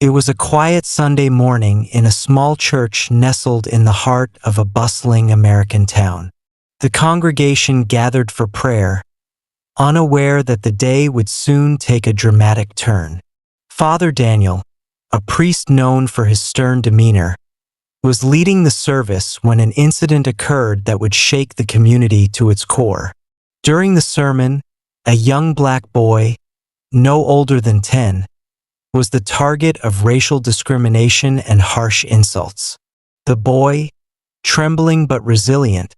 It was a quiet Sunday morning in a small church nestled in the heart of a bustling American town. The congregation gathered for prayer, unaware that the day would soon take a dramatic turn. Father Daniel, a priest known for his stern demeanor, was leading the service when an incident occurred that would shake the community to its core. During the sermon, a young black boy, no older than 10, was the target of racial discrimination and harsh insults. The boy, trembling but resilient,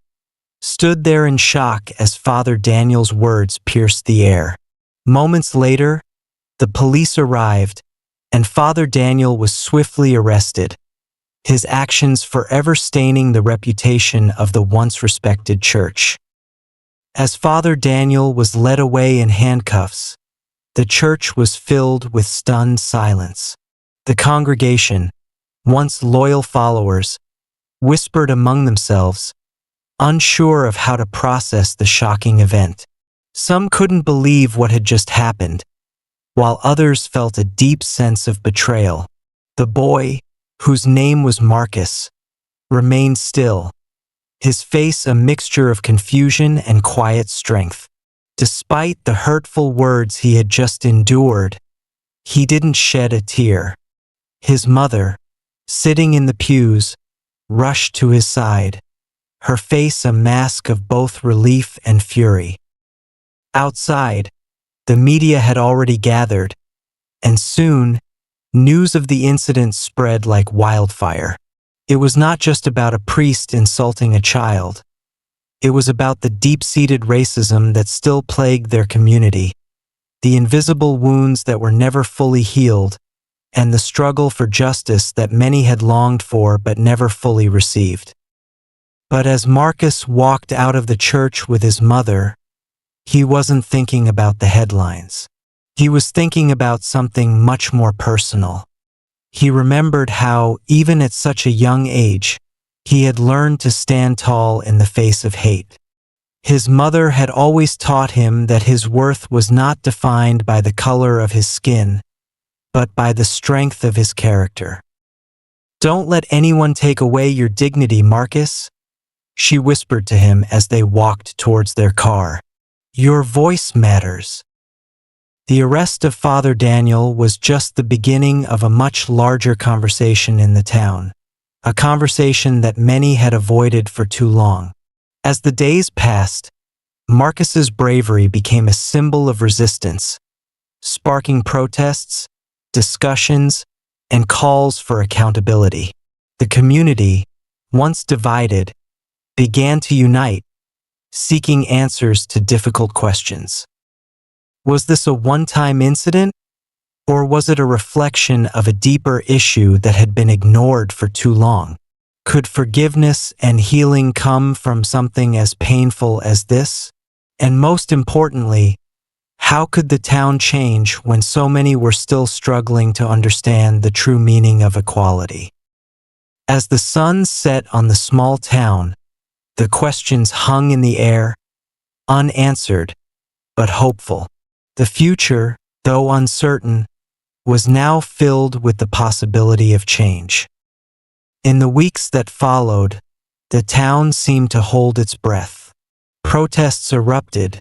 stood there in shock as Father Daniel's words pierced the air. Moments later, the police arrived, and Father Daniel was swiftly arrested, his actions forever staining the reputation of the once respected church. As Father Daniel was led away in handcuffs, the church was filled with stunned silence. The congregation, once loyal followers, whispered among themselves, unsure of how to process the shocking event. Some couldn't believe what had just happened, while others felt a deep sense of betrayal. The boy, whose name was Marcus, remained still, his face a mixture of confusion and quiet strength. Despite the hurtful words he had just endured, he didn't shed a tear. His mother, sitting in the pews, rushed to his side, her face a mask of both relief and fury. Outside, the media had already gathered, and soon, news of the incident spread like wildfire. It was not just about a priest insulting a child. It was about the deep-seated racism that still plagued their community, the invisible wounds that were never fully healed, and the struggle for justice that many had longed for but never fully received. But as Marcus walked out of the church with his mother, he wasn't thinking about the headlines. He was thinking about something much more personal. He remembered how, even at such a young age, he had learned to stand tall in the face of hate. His mother had always taught him that his worth was not defined by the color of his skin, but by the strength of his character. "Don't let anyone take away your dignity, Marcus," she whispered to him as they walked towards their car. "Your voice matters." The arrest of Father Daniel was just the beginning of a much larger conversation in the town, a conversation that many had avoided for too long. As the days passed, Marcus's bravery became a symbol of resistance, sparking protests, discussions, and calls for accountability. The community, once divided, began to unite, seeking answers to difficult questions. Was this a one-time incident, or was it a reflection of a deeper issue that had been ignored for too long? Could forgiveness and healing come from something as painful as this? And most importantly, how could the town change when so many were still struggling to understand the true meaning of equality? As the sun set on the small town, the questions hung in the air, unanswered, but hopeful. The future, though uncertain, was now filled with the possibility of change. In the weeks that followed, the town seemed to hold its breath. Protests erupted,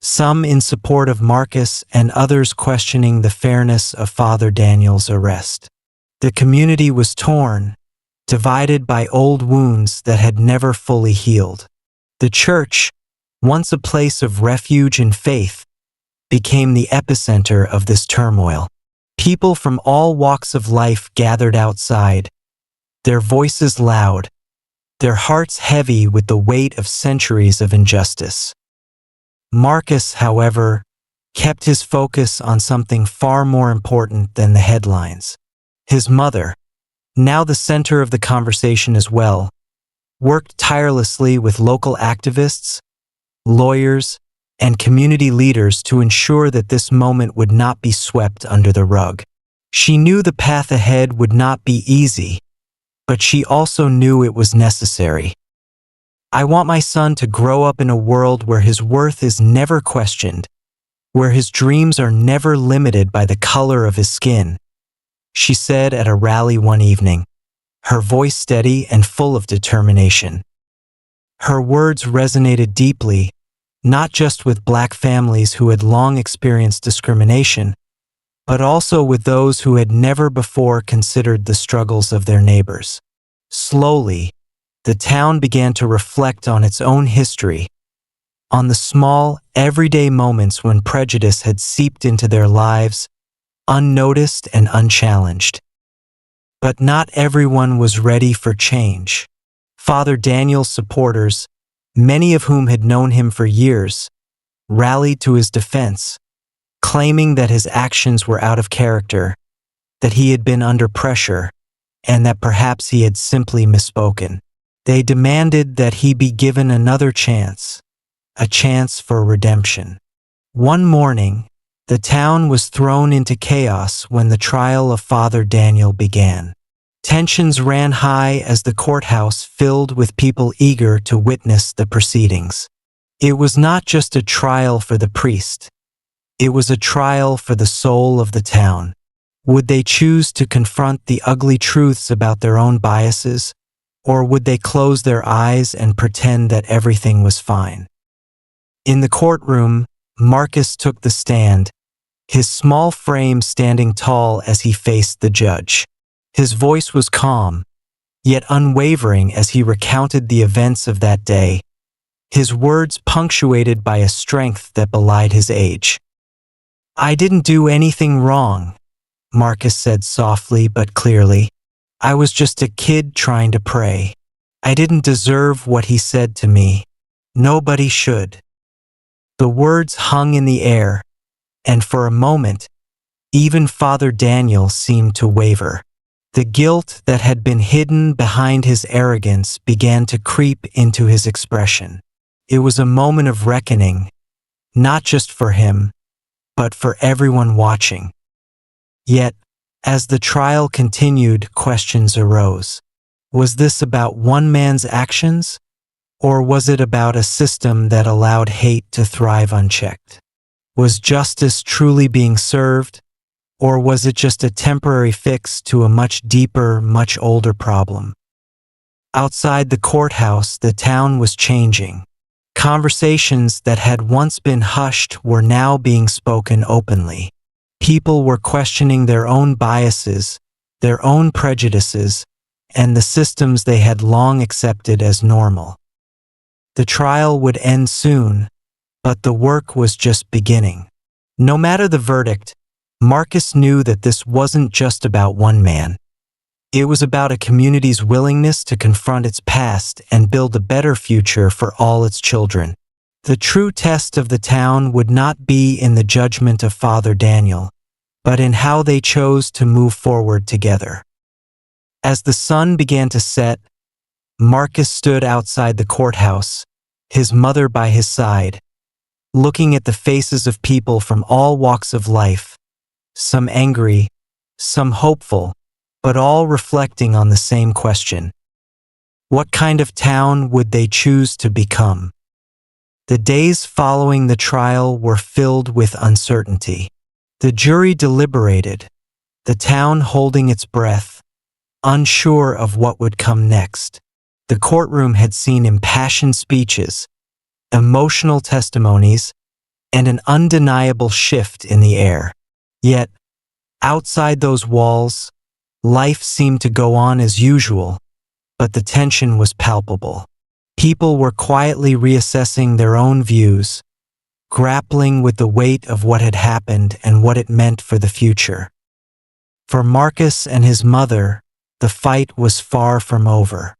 some in support of Marcus and others questioning the fairness of Father Daniel's arrest. The community was torn, divided by old wounds that had never fully healed. The church, once a place of refuge and faith, became the epicenter of this turmoil. People from all walks of life gathered outside, their voices loud, their hearts heavy with the weight of centuries of injustice. Marcus, however, kept his focus on something far more important than the headlines. His mother, now the center of the conversation as well, worked tirelessly with local activists, lawyers, and community leaders to ensure that this moment would not be swept under the rug. She knew the path ahead would not be easy, but she also knew it was necessary. "I want my son to grow up in a world where his worth is never questioned, where his dreams are never limited by the color of his skin," she said at a rally one evening, her voice steady and full of determination. Her words resonated deeply, not just with Black families who had long experienced discrimination, but also with those who had never before considered the struggles of their neighbors. Slowly, the town began to reflect on its own history, on the small, everyday moments when prejudice had seeped into their lives, unnoticed and unchallenged. But not everyone was ready for change. Father Daniel's supporters, many of whom had known him for years, rallied to his defense, claiming that his actions were out of character, that he had been under pressure, and that perhaps he had simply misspoken. They demanded that he be given another chance, a chance for redemption. One morning, the town was thrown into chaos when the trial of Father Daniel began. Tensions ran high as the courthouse filled with people eager to witness the proceedings. It was not just a trial for the priest. It was a trial for the soul of the town. Would they choose to confront the ugly truths about their own biases, or would they close their eyes and pretend that everything was fine? In the courtroom, Marcus took the stand, his small frame standing tall as he faced the judge. His voice was calm, yet unwavering as he recounted the events of that day, his words punctuated by a strength that belied his age. "I didn't do anything wrong," Marcus said softly but clearly. "I was just a kid trying to pray. I didn't deserve what he said to me. Nobody should." The words hung in the air, and for a moment, even Father Daniel seemed to waver. The guilt that had been hidden behind his arrogance began to creep into his expression. It was a moment of reckoning, not just for him, but for everyone watching. Yet, as the trial continued, questions arose. Was this about one man's actions, or was it about a system that allowed hate to thrive unchecked? Was justice truly being served, or was it just a temporary fix to a much deeper, much older problem? Outside the courthouse, the town was changing. Conversations that had once been hushed were now being spoken openly. People were questioning their own biases, their own prejudices, and the systems they had long accepted as normal. The trial would end soon, but the work was just beginning. No matter the verdict, Marcus knew that this wasn't just about one man. It was about a community's willingness to confront its past and build a better future for all its children. The true test of the town would not be in the judgment of Father Daniel, but in how they chose to move forward together. As the sun began to set, Marcus stood outside the courthouse, his mother by his side, looking at the faces of people from all walks of life, some angry, some hopeful, but all reflecting on the same question. What kind of town would they choose to become? The days following the trial were filled with uncertainty. The jury deliberated, the town holding its breath, unsure of what would come next. The courtroom had seen impassioned speeches, emotional testimonies, and an undeniable shift in the air. Yet, outside those walls, life seemed to go on as usual, but the tension was palpable. People were quietly reassessing their own views, grappling with the weight of what had happened and what it meant for the future. For Marcus and his mother, the fight was far from over.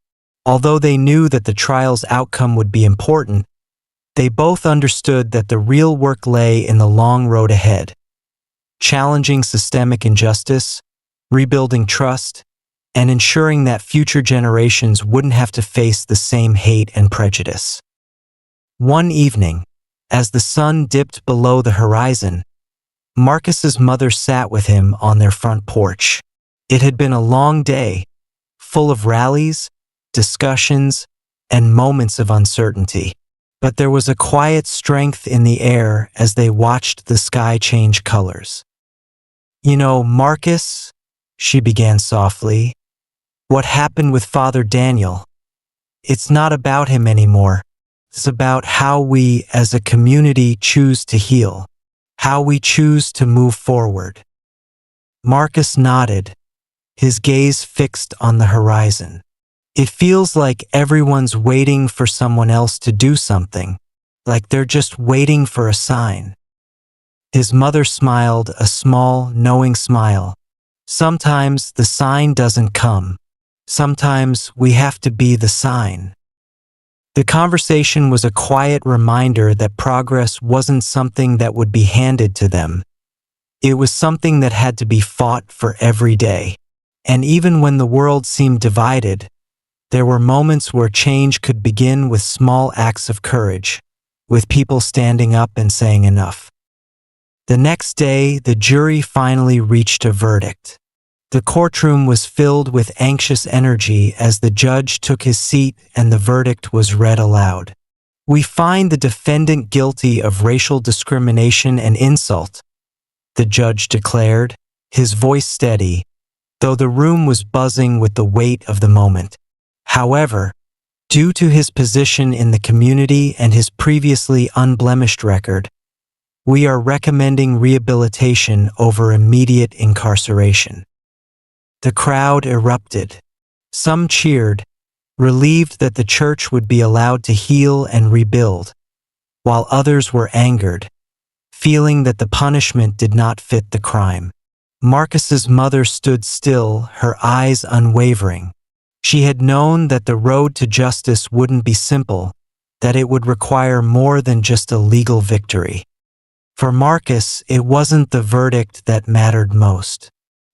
Although they knew that the trial's outcome would be important, they both understood that the real work lay in the long road ahead. Challenging systemic injustice, rebuilding trust, and ensuring that future generations wouldn't have to face the same hate and prejudice. One evening, as the sun dipped below the horizon, Marcus's mother sat with him on their front porch. It had been a long day, full of rallies, discussions, and moments of uncertainty. But there was a quiet strength in the air as they watched the sky change colors. "You know, Marcus," she began softly. What happened with Father Daniel? It's not about him anymore. It's about how we as a community choose to heal, how we choose to move forward. Marcus nodded, his gaze fixed on the horizon. It feels like everyone's waiting for someone else to do something, like they're just waiting for a sign. His mother smiled, a small, knowing smile. Sometimes the sign doesn't come. Sometimes we have to be the sign. The conversation was a quiet reminder that progress wasn't something that would be handed to them. It was something that had to be fought for every day. And even when the world seemed divided, there were moments where change could begin with small acts of courage, with people standing up and saying enough. The next day, the jury finally reached a verdict. The courtroom was filled with anxious energy as the judge took his seat and the verdict was read aloud. We find the defendant guilty of racial discrimination and insult, the judge declared, his voice steady, though the room was buzzing with the weight of the moment. However, due to his position in the community and his previously unblemished record, we are recommending rehabilitation over immediate incarceration. The crowd erupted. Some cheered, relieved that the church would be allowed to heal and rebuild, while others were angered, feeling that the punishment did not fit the crime. Marcus's mother stood still, her eyes unwavering. She had known that the road to justice wouldn't be simple, that it would require more than just a legal victory. For Marcus, it wasn't the verdict that mattered most.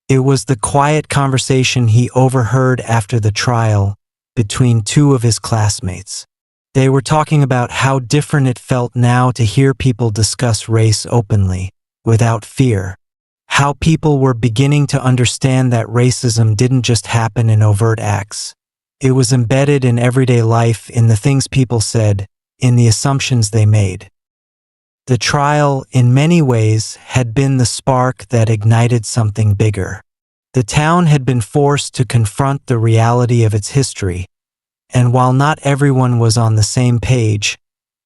It was the quiet conversation he overheard after the trial between two of his classmates. They were talking about how different it felt now to hear people discuss race openly, without fear. How people were beginning to understand that racism didn't just happen in overt acts. It was embedded in everyday life, in the things people said, in the assumptions they made. The trial, in many ways, had been the spark that ignited something bigger. The town had been forced to confront the reality of its history, and while not everyone was on the same page,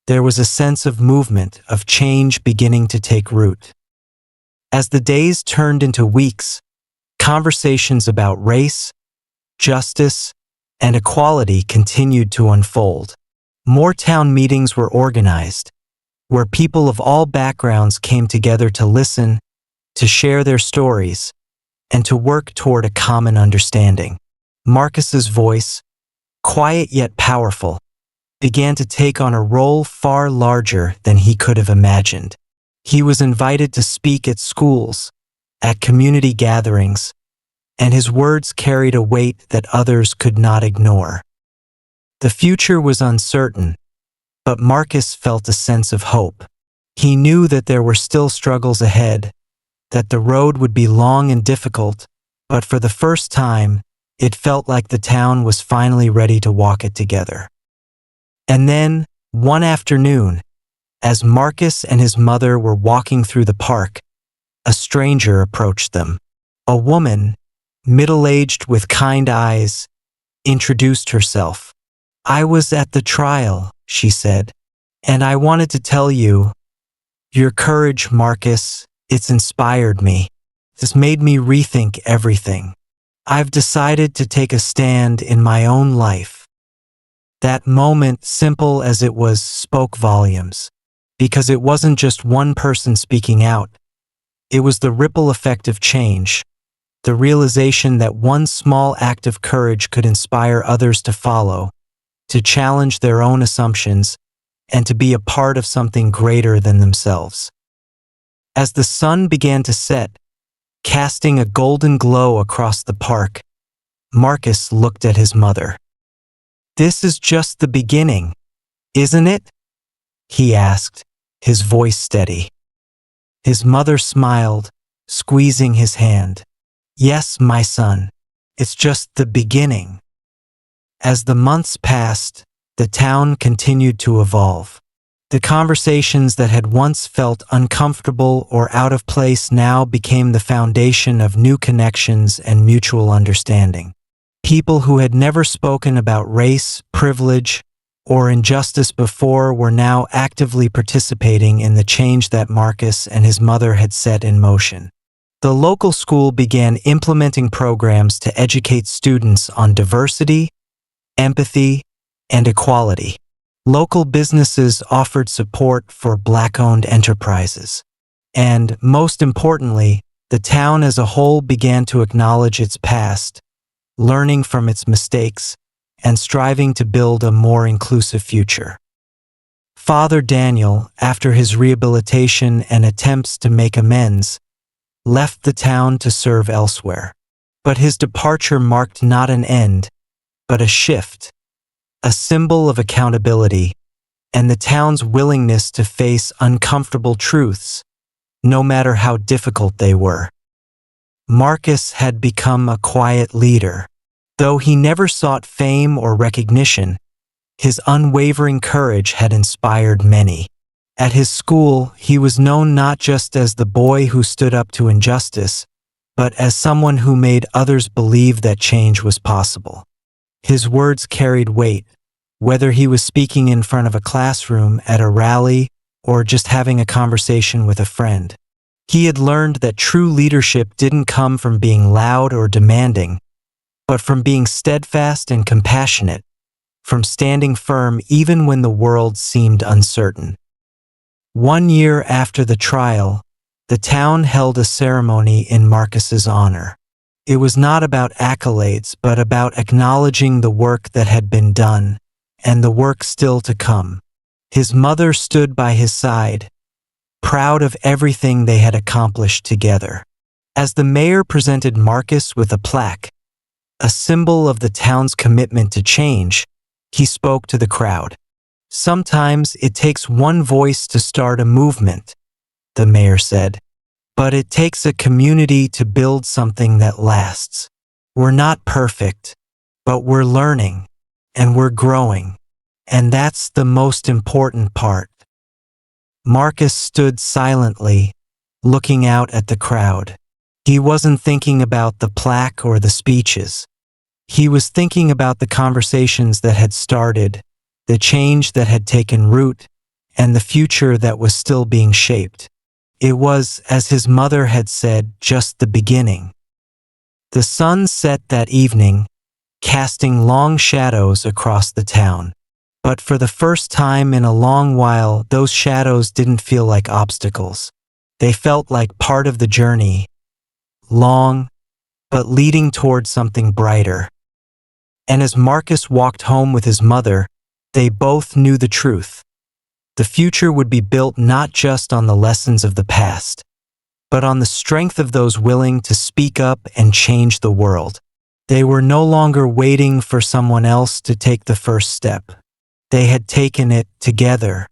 there was a sense of movement, of change beginning to take root. As the days turned into weeks, conversations about race, justice, and equality continued to unfold. More town meetings were organized, where people of all backgrounds came together to listen, to share their stories, and to work toward a common understanding. Marcus's voice, quiet yet powerful, began to take on a role far larger than he could have imagined. He was invited to speak at schools, at community gatherings, and his words carried a weight that others could not ignore. The future was uncertain, but Marcus felt a sense of hope. He knew that there were still struggles ahead, that the road would be long and difficult, but for the first time, it felt like the town was finally ready to walk it together. And then, one afternoon, as Marcus and his mother were walking through the park, a stranger approached them. A woman, middle-aged with kind eyes, introduced herself. "I was at the trial," she said, "and I wanted to tell you, your courage, Marcus, it's inspired me. It's made me rethink everything. I've decided to take a stand in my own life." That moment, simple as it was, spoke volumes, because it wasn't just one person speaking out. It was the ripple effect of change, the realization that one small act of courage could inspire others to follow, to challenge their own assumptions, and to be a part of something greater than themselves. As the sun began to set, casting a golden glow across the park, Marcus looked at his mother. "This is just the beginning, isn't it?" he asked, his voice steady. His mother smiled, squeezing his hand. "Yes, my son, it's just the beginning." As the months passed, the town continued to evolve. The conversations that had once felt uncomfortable or out of place now became the foundation of new connections and mutual understanding. People who had never spoken about race, privilege, or injustice before were now actively participating in the change that Marcus and his mother had set in motion. The local school began implementing programs to educate students on diversity, empathy, and equality. Local businesses offered support for Black-owned enterprises. And, most importantly, the town as a whole began to acknowledge its past, learning from its mistakes, and striving to build a more inclusive future. Father Daniel, after his rehabilitation and attempts to make amends, left the town to serve elsewhere. But his departure marked not an end, but a shift, a symbol of accountability, and the town's willingness to face uncomfortable truths, no matter how difficult they were. Marcus had become a quiet leader. Though he never sought fame or recognition, his unwavering courage had inspired many. At his school, he was known not just as the boy who stood up to injustice, but as someone who made others believe that change was possible. His words carried weight, whether he was speaking in front of a classroom, at a rally, or just having a conversation with a friend. He had learned that true leadership didn't come from being loud or demanding, but from being steadfast and compassionate, from standing firm even when the world seemed uncertain. 1 year after the trial, the town held a ceremony in Marcus's honor. It was not about accolades, but about acknowledging the work that had been done, and the work still to come. His mother stood by his side, proud of everything they had accomplished together. As the mayor presented Marcus with a plaque, a symbol of the town's commitment to change, he spoke to the crowd. "Sometimes it takes one voice to start a movement," the mayor said, "but it takes a community to build something that lasts. We're not perfect, but we're learning, and we're growing, and that's the most important part." Marcus stood silently, looking out at the crowd. He wasn't thinking about the plaque or the speeches. He was thinking about the conversations that had started, the change that had taken root, and the future that was still being shaped. It was, as his mother had said, just the beginning. The sun set that evening, casting long shadows across the town. But for the first time in a long while, those shadows didn't feel like obstacles. They felt like part of the journey, long, but leading toward something brighter. And as Marcus walked home with his mother, they both knew the truth. The future would be built not just on the lessons of the past, but on the strength of those willing to speak up and change the world. They were no longer waiting for someone else to take the first step. They had taken it together.